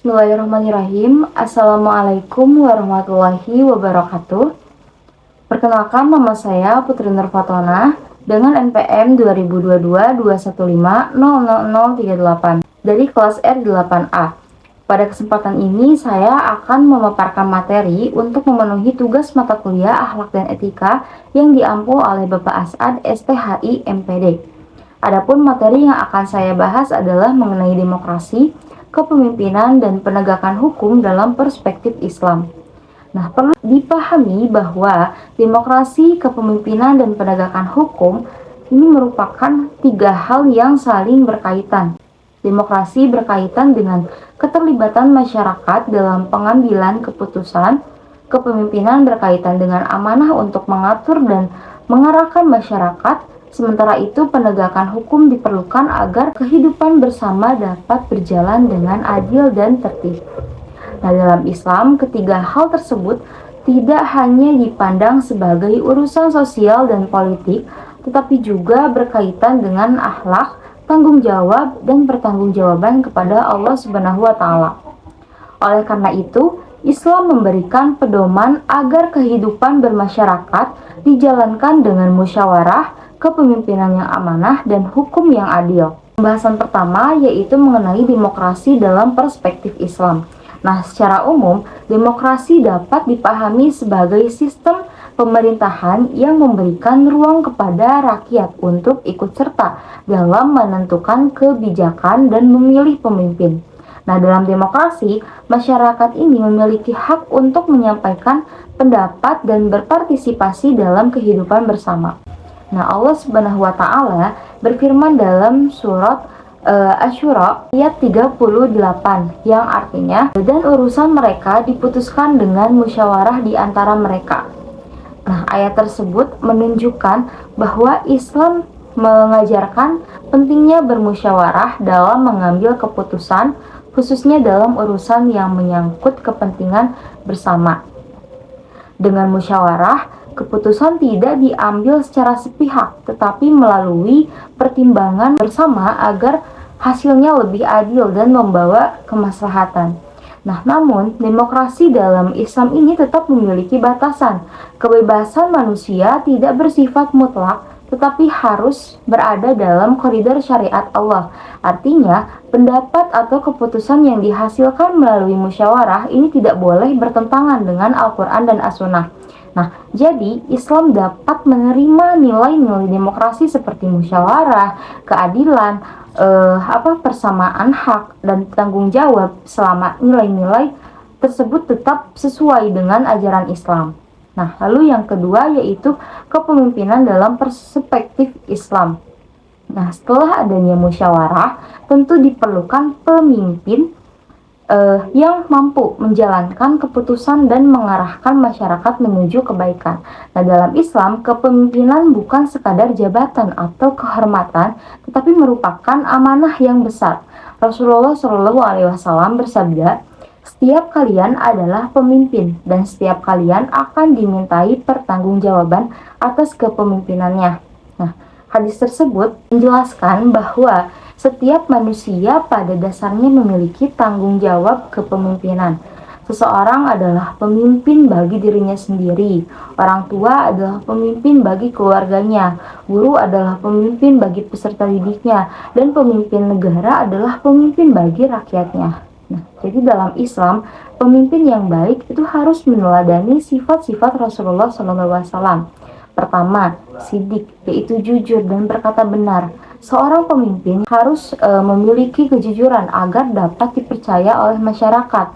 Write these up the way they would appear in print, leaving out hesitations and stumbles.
Bismillahirrahmanirrahim. Assalamualaikum warahmatullahi wabarakatuh. Perkenalkan, nama saya Putri Nur Fatona dengan NPM 2022-215-00038 dari kelas R8A. Pada kesempatan ini saya akan memaparkan materi untuk memenuhi tugas mata kuliah Akhlak dan Etika yang diampu oleh Bapak As'ad STHI MPD. Adapun materi yang akan saya bahas adalah mengenai demokrasi, kepemimpinan, dan penegakan hukum dalam perspektif Islam. Nah, perlu dipahami bahwa demokrasi, kepemimpinan, dan penegakan hukum ini merupakan tiga hal yang saling berkaitan. Demokrasi berkaitan dengan keterlibatan masyarakat dalam pengambilan keputusan, kepemimpinan berkaitan dengan amanah untuk mengatur dan mengarahkan masyarakat. Sementara itu, penegakan hukum diperlukan agar kehidupan bersama dapat berjalan dengan adil dan tertib. Nah, dalam Islam, ketiga hal tersebut tidak hanya dipandang sebagai urusan sosial dan politik, tetapi juga berkaitan dengan akhlak, tanggung jawab, dan pertanggungjawaban kepada Allah Subhanahu wa Ta'ala. Oleh karena itu, Islam memberikan pedoman agar kehidupan bermasyarakat dijalankan dengan musyawarah, kepemimpinan yang amanah, dan hukum yang adil. Pembahasan pertama yaitu mengenai demokrasi dalam perspektif Islam. Nah, secara umum, demokrasi dapat dipahami sebagai sistem pemerintahan yang memberikan ruang kepada rakyat untuk ikut serta dalam menentukan kebijakan dan memilih pemimpin. Nah, dalam demokrasi, masyarakat ini memiliki hak untuk menyampaikan pendapat dan berpartisipasi dalam kehidupan bersama. Nah, Allah Subhanahu wa Ta'ala berfirman dalam surat Asy-Syura ayat 38 yang artinya, dan urusan mereka diputuskan dengan musyawarah di antara mereka. Nah, ayat tersebut menunjukkan bahwa Islam mengajarkan pentingnya bermusyawarah dalam mengambil keputusan, khususnya dalam urusan yang menyangkut kepentingan bersama. Dengan musyawarah, keputusan tidak diambil secara sepihak, tetapi melalui pertimbangan bersama agar hasilnya lebih adil dan membawa kemaslahatan. Nah, namun demokrasi dalam Islam ini tetap memiliki batasan. Kebebasan manusia tidak bersifat mutlak, tetapi harus berada dalam koridor syariat Allah. Artinya, pendapat atau keputusan yang dihasilkan melalui musyawarah ini tidak boleh bertentangan dengan Al-Quran dan As-Sunnah. Nah, jadi Islam dapat menerima nilai-nilai demokrasi seperti musyawarah, keadilan, persamaan hak, dan tanggung jawab selama nilai-nilai tersebut tetap sesuai dengan ajaran Islam. Nah, lalu yang kedua yaitu kepemimpinan dalam perspektif Islam. Nah, setelah adanya musyawarah, tentu diperlukan pemimpin yang mampu menjalankan keputusan dan mengarahkan masyarakat menuju kebaikan. Nah, dalam Islam, kepemimpinan bukan sekadar jabatan atau kehormatan, tetapi merupakan amanah yang besar. Rasulullah SAW bersabda, "Setiap kalian adalah pemimpin, dan setiap kalian akan dimintai pertanggungjawaban atas kepemimpinannya." Nah, hadis tersebut menjelaskan bahwa setiap manusia pada dasarnya memiliki tanggung jawab kepemimpinan. Seseorang adalah pemimpin bagi dirinya sendiri, orang tua adalah pemimpin bagi keluarganya, guru adalah pemimpin bagi peserta didiknya, dan pemimpin negara adalah pemimpin bagi rakyatnya. Nah, jadi dalam Islam, pemimpin yang baik itu harus meneladani sifat-sifat Rasulullah SAW. Pertama, sidik, yaitu jujur dan berkata benar. Seorang pemimpin harus memiliki kejujuran agar dapat dipercaya oleh masyarakat.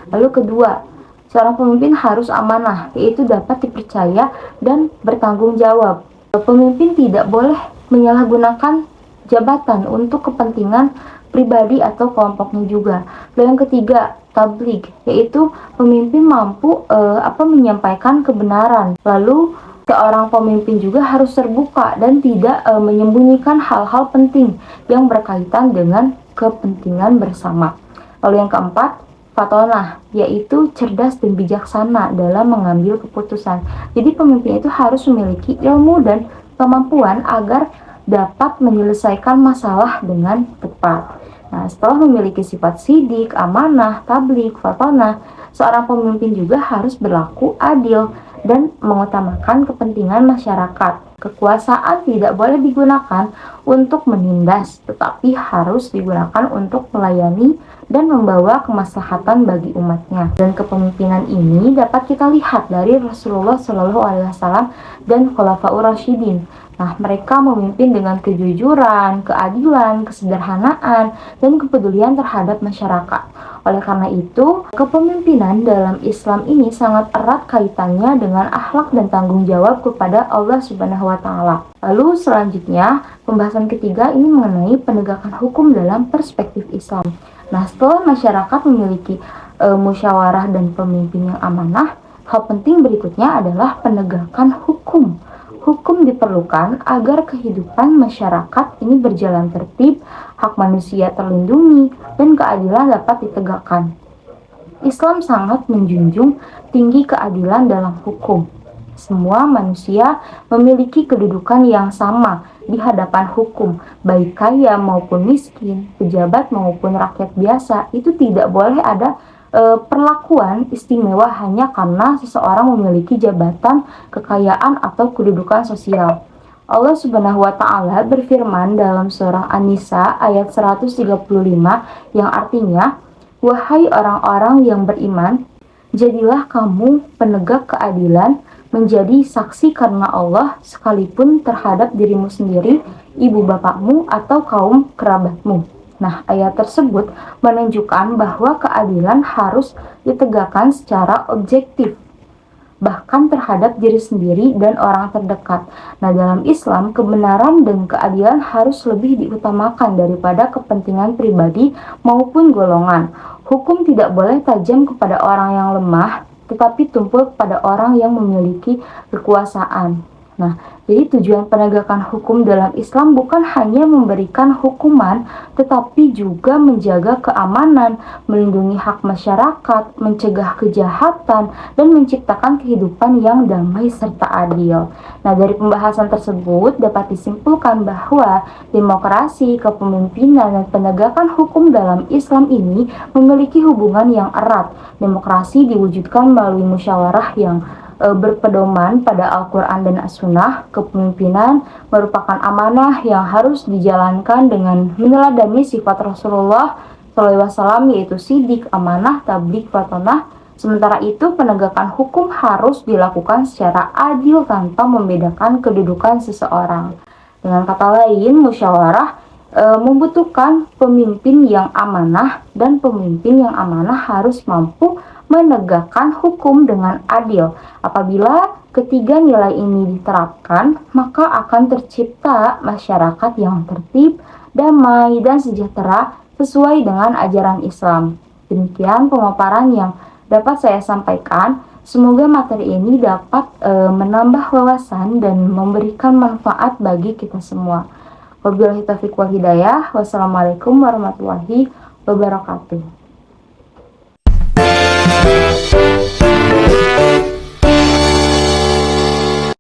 Lalu kedua, seorang pemimpin harus amanah, yaitu dapat dipercaya dan bertanggung jawab. Pemimpin tidak boleh menyalahgunakan jabatan untuk kepentingan pribadi atau kelompoknya juga. Lalu yang ketiga, tabligh, yaitu pemimpin mampu menyampaikan kebenaran. Lalu seorang pemimpin juga harus terbuka dan tidak menyembunyikan hal-hal penting yang berkaitan dengan kepentingan bersama. Lalu yang keempat, fatonah, yaitu cerdas dan bijaksana dalam mengambil keputusan. Jadi pemimpin itu harus memiliki ilmu dan kemampuan agar dapat menyelesaikan masalah dengan tepat. Nah, setelah memiliki sifat sidik, amanah, tablik, fatonah, seorang pemimpin juga harus berlaku adil dan mengutamakan kepentingan masyarakat. Kekuasaan tidak boleh digunakan untuk menindas, tetapi harus digunakan untuk melayani dan membawa kemaslahatan bagi umatnya. Dan kepemimpinan ini dapat kita lihat dari Rasulullah Shallallahu Alaihi Wasallam dan Khulafaur Rasyidin. Nah, mereka memimpin dengan kejujuran, keadilan, kesederhanaan, dan kepedulian terhadap masyarakat. Oleh karena itu, kepemimpinan dalam Islam ini sangat erat kaitannya dengan akhlak dan tanggung jawab kepada Allah Subhanahu wa Ta'ala. Lalu selanjutnya, pembahasan ketiga ini mengenai penegakan hukum dalam perspektif Islam. Nah, setelah masyarakat memiliki musyawarah dan pemimpin yang amanah, hal penting berikutnya adalah penegakan hukum. Hukum diperlukan agar kehidupan masyarakat ini berjalan tertib, hak manusia terlindungi, dan keadilan dapat ditegakkan. Islam sangat menjunjung tinggi keadilan dalam hukum. Semua manusia memiliki kedudukan yang sama di hadapan hukum, baik kaya maupun miskin, pejabat maupun rakyat biasa. Itu tidak boleh ada perlakuan istimewa hanya karena seseorang memiliki jabatan, kekayaan, atau kedudukan sosial. Allah Subhanahu wa Ta'ala berfirman dalam surah An-Nisa ayat 135 yang artinya, "Wahai orang-orang yang beriman, jadilah kamu penegak keadilan, menjadi saksi karena Allah sekalipun terhadap dirimu sendiri, ibu bapakmu, atau kaum kerabatmu." Nah, ayat tersebut menunjukkan bahwa keadilan harus ditegakkan secara objektif, bahkan terhadap diri sendiri dan orang terdekat. Nah, dalam Islam, kebenaran dan keadilan harus lebih diutamakan daripada kepentingan pribadi maupun golongan. Hukum tidak boleh tajam kepada orang yang lemah, tetapi tumpul kepada orang yang memiliki kekuasaan. Nah, jadi tujuan penegakan hukum dalam Islam bukan hanya memberikan hukuman, tetapi juga menjaga keamanan, melindungi hak masyarakat, mencegah kejahatan, dan menciptakan kehidupan yang damai serta adil. Nah, dari pembahasan tersebut dapat disimpulkan bahwa demokrasi, kepemimpinan, dan penegakan hukum dalam Islam ini memiliki hubungan yang erat. Demokrasi diwujudkan melalui musyawarah yang berpedoman pada Al-Quran dan As-Sunnah. Kepemimpinan merupakan amanah yang harus dijalankan dengan meneladani sifat Rasulullah SAW, yaitu sidik, amanah, tablik, fatonah. Sementara itu, penegakan hukum harus dilakukan secara adil tanpa membedakan kedudukan seseorang. Dengan kata lain, musyawarah membutuhkan pemimpin yang amanah, dan pemimpin yang amanah harus mampu menegakkan hukum dengan adil. Apabila ketiga nilai ini diterapkan, maka akan tercipta masyarakat yang tertib, damai, dan sejahtera sesuai dengan ajaran Islam. Demikian pemaparan yang dapat saya sampaikan. Semoga materi ini dapat menambah wawasan dan memberikan manfaat bagi kita semua. Wabillahi taufiq wal hidayah. Wassalamualaikum warahmatullahi wabarakatuh.